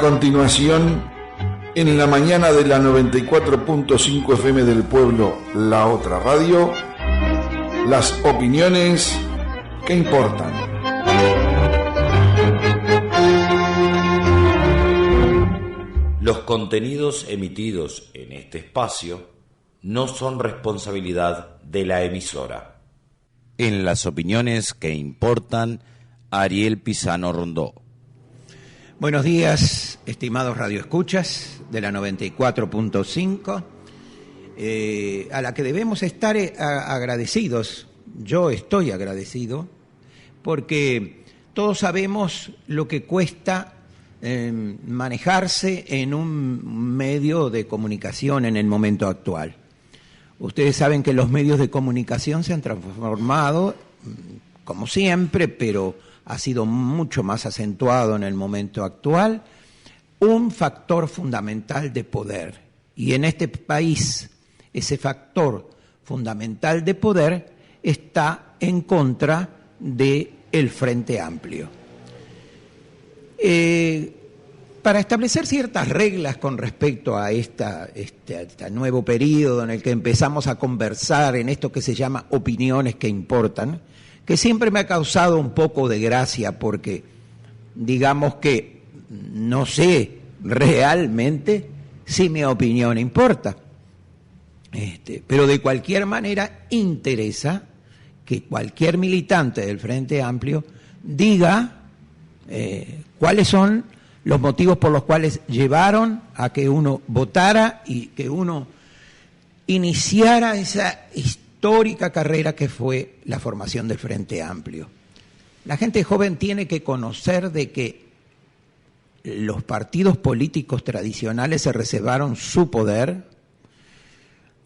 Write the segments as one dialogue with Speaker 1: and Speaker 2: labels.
Speaker 1: continuación, en la mañana de la 94.5 FM del Pueblo, La Otra Radio, las opiniones que importan.
Speaker 2: Los contenidos emitidos en este espacio no son responsabilidad de la emisora. En las opiniones que importan, Ariel Pisano Rondó.
Speaker 3: Buenos días, estimados radioescuchas de la 94.5, a la que debemos estar agradecidos. Yo estoy agradecido porque todos sabemos lo que cuesta manejarse en un medio de comunicación en el momento actual. Ustedes saben que los medios de comunicación se han transformado, como siempre, pero ha sido mucho más acentuado en el momento actual, un factor fundamental de poder. Y en este país, ese factor fundamental de poder está en contra del Frente Amplio. Para establecer ciertas reglas con respecto a este nuevo periodo en el que empezamos a conversar en esto que se llama opiniones que importan, que siempre me ha causado un poco de gracia porque, digamos que no sé realmente si mi opinión importa. Pero de cualquier manera interesa que cualquier militante del Frente Amplio diga cuáles son los motivos por los cuales llevaron a que uno votara y que uno iniciara esa histórica carrera que fue la formación del Frente Amplio. La gente joven tiene que conocer de que los partidos políticos tradicionales se reservaron su poder.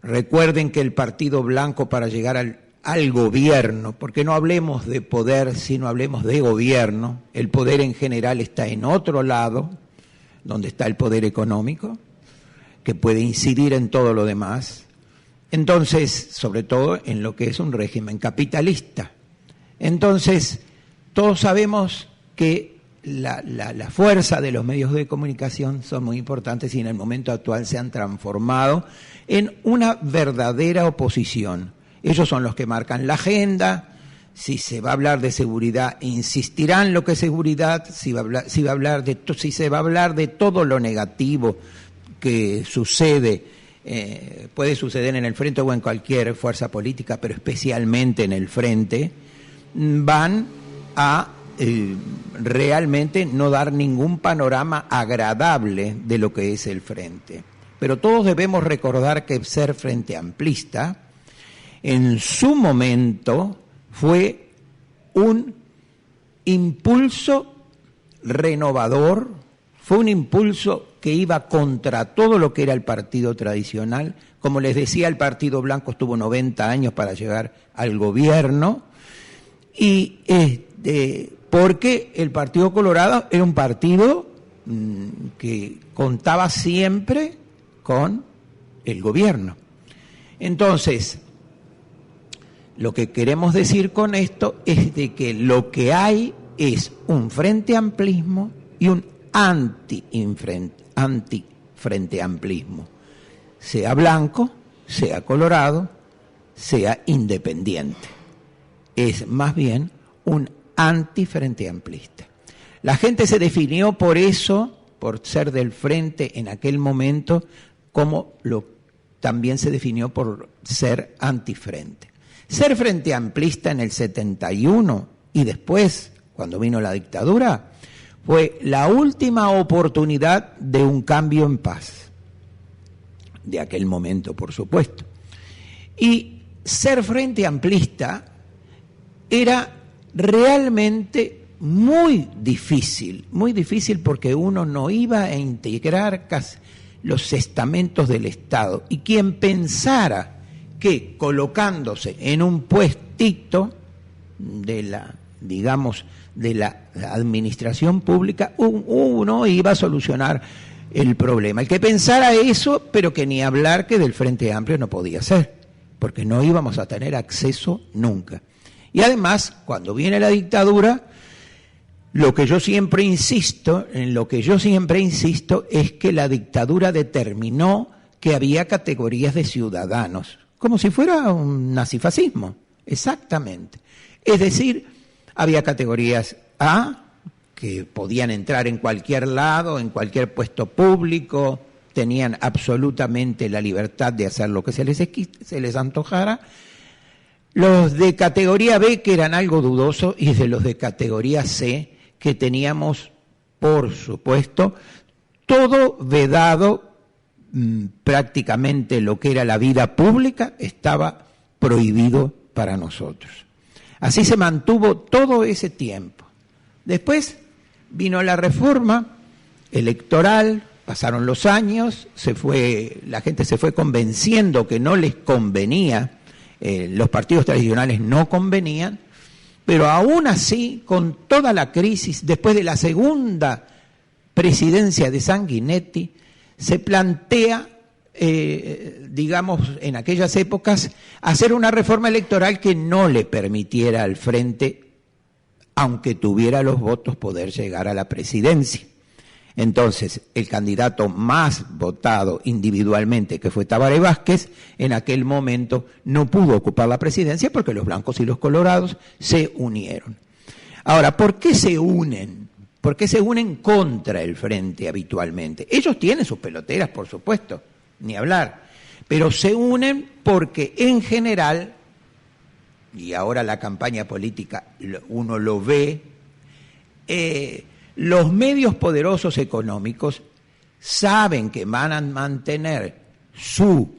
Speaker 3: Recuerden que el Partido Blanco, para llegar al gobierno, porque no hablemos de poder, sino hablemos de gobierno, el poder en general está en otro lado, donde está el poder económico, que puede incidir en todo lo demás. Entonces, sobre todo en lo que es un régimen capitalista. Entonces, todos sabemos que la fuerza de los medios de comunicación son muy importantes y en el momento actual se han transformado en una verdadera oposición. Ellos son los que marcan la agenda. Si se va a hablar de seguridad, insistirán lo que es seguridad. Si se va a hablar de todo lo negativo que sucede, puede suceder en el Frente o en cualquier fuerza política, pero especialmente en el Frente, van a realmente no dar ningún panorama agradable de lo que es el Frente. Pero todos debemos recordar que ser Frente Amplista en su momento fue un impulso renovador, fue un impulso que iba contra todo lo que era el partido tradicional. Como les decía, el Partido Blanco estuvo 90 años para llegar al gobierno, y porque el Partido Colorado era un partido que contaba siempre con el gobierno. Entonces, lo que queremos decir con esto es de que lo que hay es un frente amplismo y un anti-frente amplismo, sea blanco, sea colorado, sea independiente. Es más bien un anti-frente amplista. La gente se definió por eso, por ser del frente en aquel momento, como también se definió por ser antifrente. Ser frente amplista en el 71 y después, cuando vino la dictadura, fue la última oportunidad de un cambio en paz. De aquel momento, por supuesto. Y ser frente amplista era realmente muy difícil porque uno no iba a integrar casi los estamentos del Estado. Y quien pensara que colocándose en un puestito de la administración pública, uno iba a solucionar el problema. El que pensara eso, pero que ni hablar que del Frente Amplio no podía ser, porque no íbamos a tener acceso nunca. Y además, cuando viene la dictadura, lo que yo siempre insisto es que la dictadura determinó que había categorías de ciudadanos, como si fuera un nazifascismo, exactamente. Es decir, había categorías A, que podían entrar en cualquier lado, en cualquier puesto público, tenían absolutamente la libertad de hacer lo que se les antojara. Los de categoría B, que eran algo dudoso, y de los de categoría C, que teníamos, por supuesto, todo vedado, prácticamente lo que era la vida pública estaba prohibido para nosotros. Así se mantuvo todo ese tiempo. Después vino la reforma electoral, pasaron los años, la gente se fue convenciendo que no les convenía, los partidos tradicionales no convenían, pero aún así, con toda la crisis, después de la segunda presidencia de Sanguinetti, se plantea, digamos, en aquellas épocas, hacer una reforma electoral que no le permitiera al Frente, aunque tuviera los votos, poder llegar a la presidencia. Entonces, el candidato más votado individualmente, que fue Tabaré Vázquez, en aquel momento no pudo ocupar la presidencia porque los blancos y los colorados se unieron. Ahora, ¿por qué se unen? ¿Por qué se unen contra el Frente habitualmente? Ellos tienen sus peloteras, por supuesto, ni hablar, pero se unen porque en general, y ahora la campaña política uno lo ve, los medios poderosos económicos saben que van a mantener su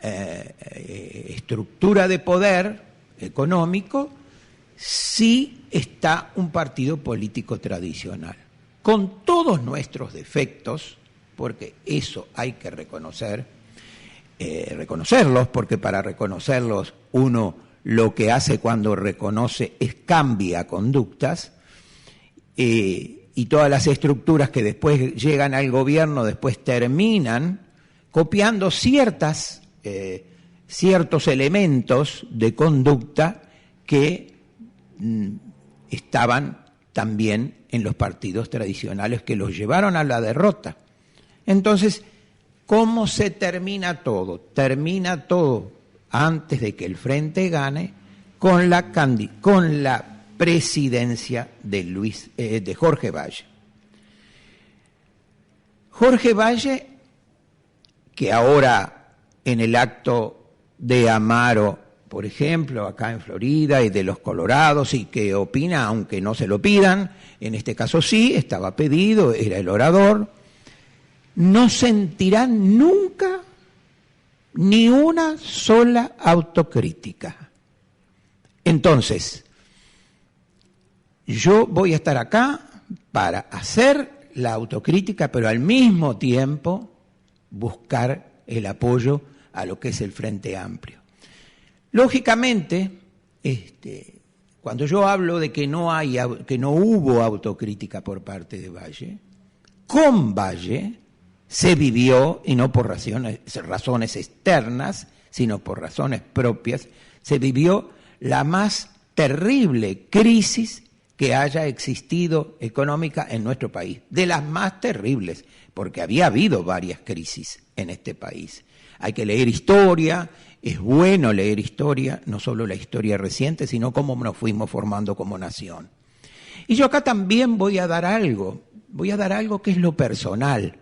Speaker 3: estructura de poder económico si está un partido político tradicional. Con todos nuestros defectos, porque eso hay que reconocerlos, porque para reconocerlos uno lo que hace cuando reconoce es cambia conductas, y todas las estructuras que después llegan al gobierno después terminan copiando ciertos elementos de conducta que estaban también en los partidos tradicionales que los llevaron a la derrota. Entonces, ¿cómo se termina todo? Termina todo antes de que el Frente gane con la presidencia de Jorge Valle. Jorge Valle, que ahora en el acto de Amaro, por ejemplo, acá en Florida, y de los Colorados, y que opina, aunque no se lo pidan, en este caso sí, estaba pedido, era el orador, no sentirán nunca ni una sola autocrítica. Entonces, yo voy a estar acá para hacer la autocrítica, pero al mismo tiempo buscar el apoyo a lo que es el Frente Amplio. Lógicamente, cuando yo hablo de que no hubo autocrítica por parte de Valle, con Valle se vivió, y no por razones externas, sino por razones propias, se vivió la más terrible crisis que haya existido económica en nuestro país, de las más terribles, porque había habido varias crisis en este país. Hay que leer historia, es bueno leer historia, no solo la historia reciente, sino cómo nos fuimos formando como nación. Y yo acá también voy a dar algo que es lo personal.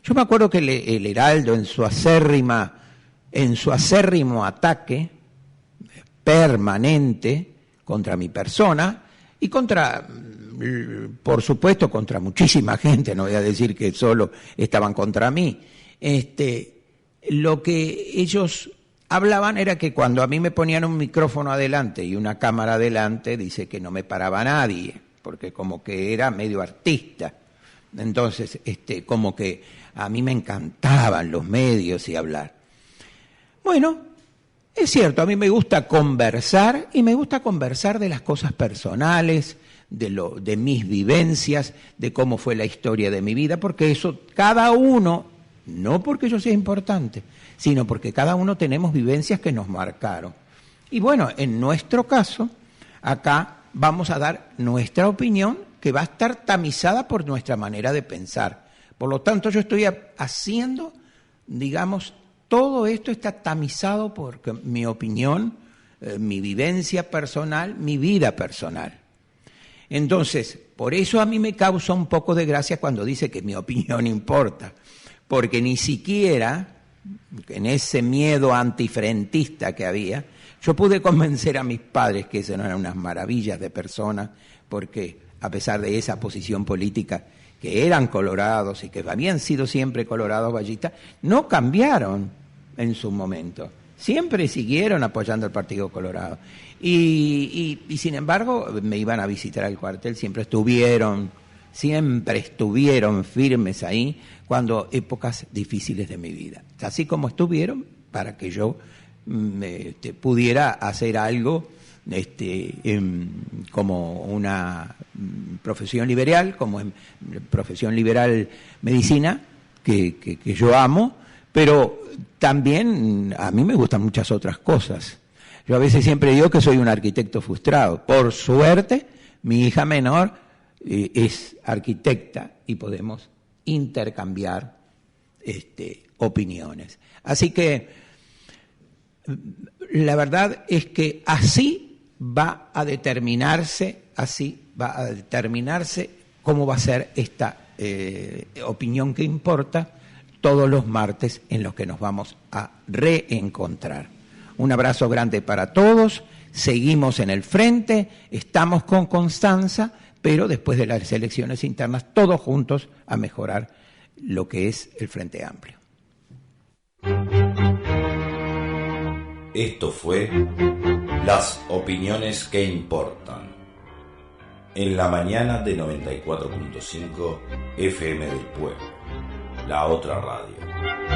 Speaker 3: Yo me acuerdo que el Heraldo en su acérrimo ataque permanente contra mi persona, y por supuesto, contra muchísima gente, no voy a decir que solo estaban contra mí. Lo que ellos hablaban era que cuando a mí me ponían un micrófono adelante y una cámara adelante, dice que no me paraba nadie, porque como que era medio artista. Entonces, como que a mí me encantaban los medios y hablar. Bueno, es cierto, a mí me gusta conversar, y me gusta conversar de las cosas personales, de mis vivencias, de cómo fue la historia de mi vida, porque eso cada uno, no porque yo sea importante, sino porque cada uno tenemos vivencias que nos marcaron. Y bueno, en nuestro caso, acá vamos a dar nuestra opinión que va a estar tamizada por nuestra manera de pensar. Por lo tanto, yo estoy haciendo, digamos, todo esto está tamizado por mi opinión, mi vivencia personal, mi vida personal. Entonces, por eso a mí me causa un poco de gracia cuando dice que mi opinión importa, porque ni siquiera en ese miedo antifrentista que había, yo pude convencer a mis padres que eso no eran unas maravillas de personas, porque a pesar de esa posición política, que eran colorados y que habían sido siempre colorados vallistas, no cambiaron en su momento. Siempre siguieron apoyando al Partido Colorado. Y sin embargo, me iban a visitar al cuartel, siempre estuvieron firmes ahí cuando épocas difíciles de mi vida. Así como estuvieron para que yo pudiera hacer algo como una profesión liberal, como en profesión liberal medicina, que yo amo, pero también a mí me gustan muchas otras cosas. Yo a veces siempre digo que soy un arquitecto frustrado. Por suerte, mi hija menor es arquitecta y podemos intercambiar opiniones. Así que la verdad es que así va a determinarse cómo va a ser esta opinión que importa todos los martes en los que nos vamos a reencontrar. Un abrazo grande para todos, seguimos en el frente, estamos con Constanza, pero después de las elecciones internas, todos juntos a mejorar lo que es el Frente Amplio.
Speaker 2: Esto fue Las opiniones que importan, en la mañana de 94.5 FM del Pueblo, la otra radio.